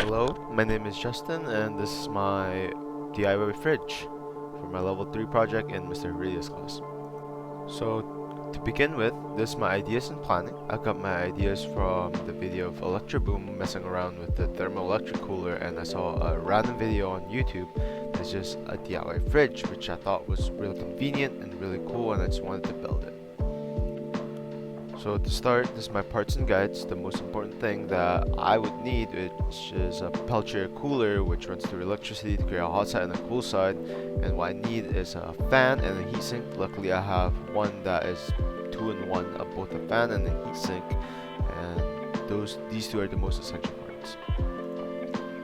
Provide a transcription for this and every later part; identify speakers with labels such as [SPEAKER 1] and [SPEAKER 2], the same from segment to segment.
[SPEAKER 1] Hello, my name is Justin, and this is my DIY fridge for my level 3 project in Mr. Aurelius class. So, to begin with, this is my ideas and planning. I got my ideas from the video of Electroboom messing around with the thermoelectric cooler, and I saw a random video on YouTube that's just a DIY fridge, which I thought was really convenient and really cool, and I just wanted to build it. So to start, this is my parts and guides. The most important thing that I would need is a Peltier cooler, which runs through electricity to create a hot side and a cool side. And what I need is a fan and a heatsink. Luckily, I have one that is 2-in-1 of both a fan and a heatsink, and these two are the most essential parts.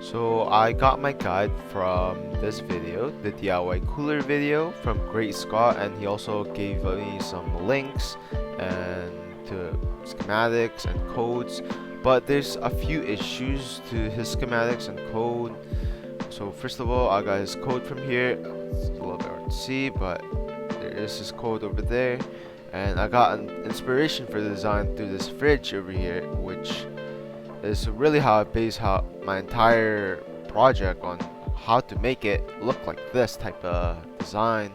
[SPEAKER 1] So I got my guide from this video, the DIY cooler video from Great Scott, and he also gave me some links and to schematics and codes, but there's a few issues to his schematics and code. So first of all, I got his code from here. It's a little bit hard to see, but there is his code over there, and I got an inspiration for the design through this fridge over here, which is really how I base my entire project on how to make it look like this type of design.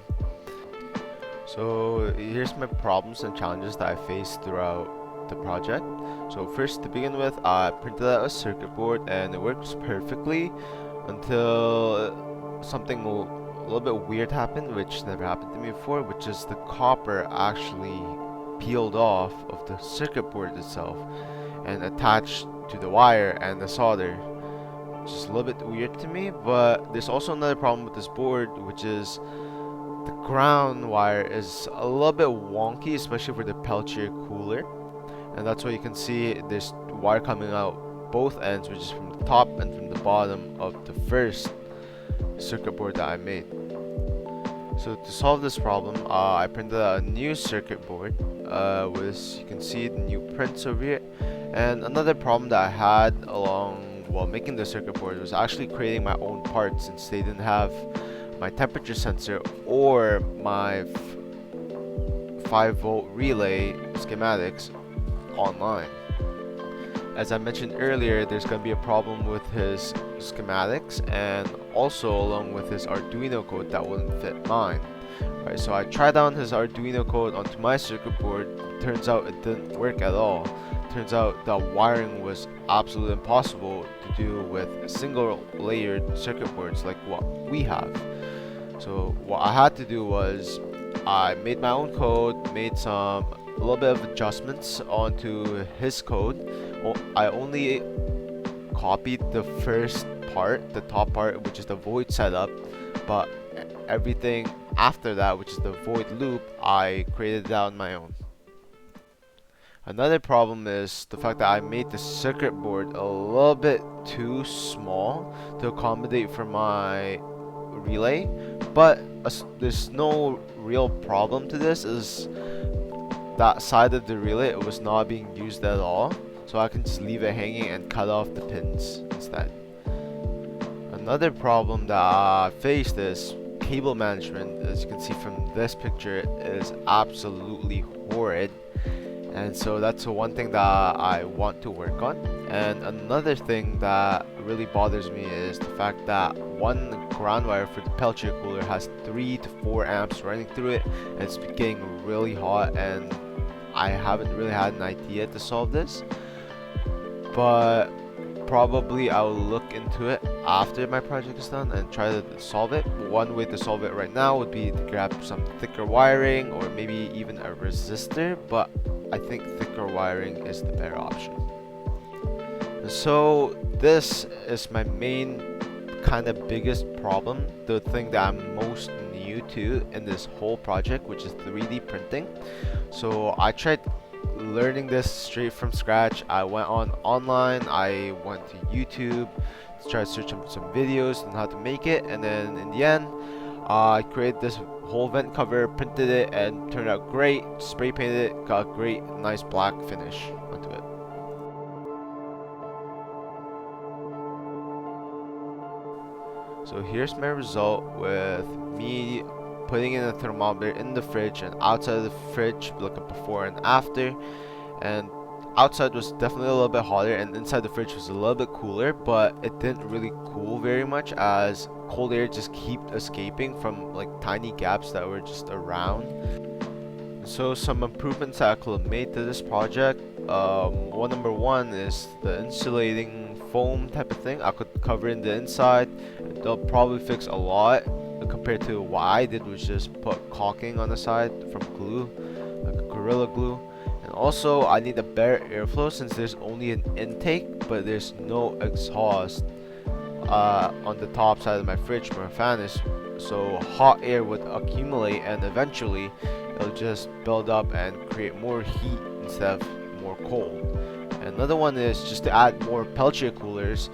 [SPEAKER 1] So here's my problems and challenges that I faced throughout the project. So first, to begin with, I printed out a circuit board and it works perfectly until something a little bit weird happened, which never happened to me before, which is the copper actually peeled off of the circuit board itself and attached to the wire and the solder, which is a little bit weird to me. But there's also another problem with this board, which is the ground wire is a little bit wonky, especially for the Peltier cooler, and that's why you can see there's wire coming out both ends, which is from the top and from the bottom of the first circuit board that I made. So to solve this problem, I printed out a new circuit board with, you can see the new prints over here. And another problem that I had along while making the circuit board was actually creating my own parts, since they didn't have my temperature sensor or my 5-volt relay schematics online. As I mentioned earlier, there's going to be a problem with his schematics and also along with his Arduino code that wouldn't fit mine. Right, so I tried on his Arduino code onto my circuit board. Turns out it didn't work at all. Turns out the wiring was absolutely impossible to do with single layered circuit boards like what we have. So what I had to do was I made my own code, made a little bit of adjustments onto his code. I only copied the first part, the top part, which is the void setup, but everything after that, which is the void loop, I created that on my own. Another problem is the fact that I made the circuit board a little bit too small to accommodate for my relay, but there's no real problem to this, is that side of the relay, it was not being used at all, so I can just leave it hanging and cut off the pins instead. Another problem that I faced is cable management. As you can see from this picture, it is absolutely horrid, and so that's one thing that I want to work on. And another thing that really bothers me is the fact that one ground wire for the Peltier cooler has 3 to 4 amps running through it, and it's getting really hot, and I haven't really had an idea to solve this, but probably I'll look into it after my project is done and try to solve it. One way to solve it right now would be to grab some thicker wiring or maybe even a resistor, but I think thicker wiring is the better option. So this is my main kind of biggest problem, the thing that I'm most new to in this whole project, which is 3D printing. So I tried learning this straight from scratch. I went online, I went to YouTube to try to search some videos on how to make it, and then in the end I created this whole vent cover, printed it, and turned out great. Spray painted it, got a great nice black finish onto it. So here's my result with me putting in a thermometer in the fridge and outside of the fridge, look at before and after. And outside was definitely a little bit hotter and inside the fridge was a little bit cooler, but it didn't really cool very much as cold air just kept escaping from like tiny gaps that were just around. So some improvements that I could have made to this project, number one is the insulating foam type of thing. I could cover in the inside. They'll probably fix a lot compared to what I did, which just put caulking on the side from glue, like a Gorilla Glue. And also I need a better airflow since there's only an intake but there's no exhaust on the top side of my fridge where my fan is, so hot air would accumulate and eventually it'll just build up and create more heat instead of more cold. And another one is just to add more Peltier coolers.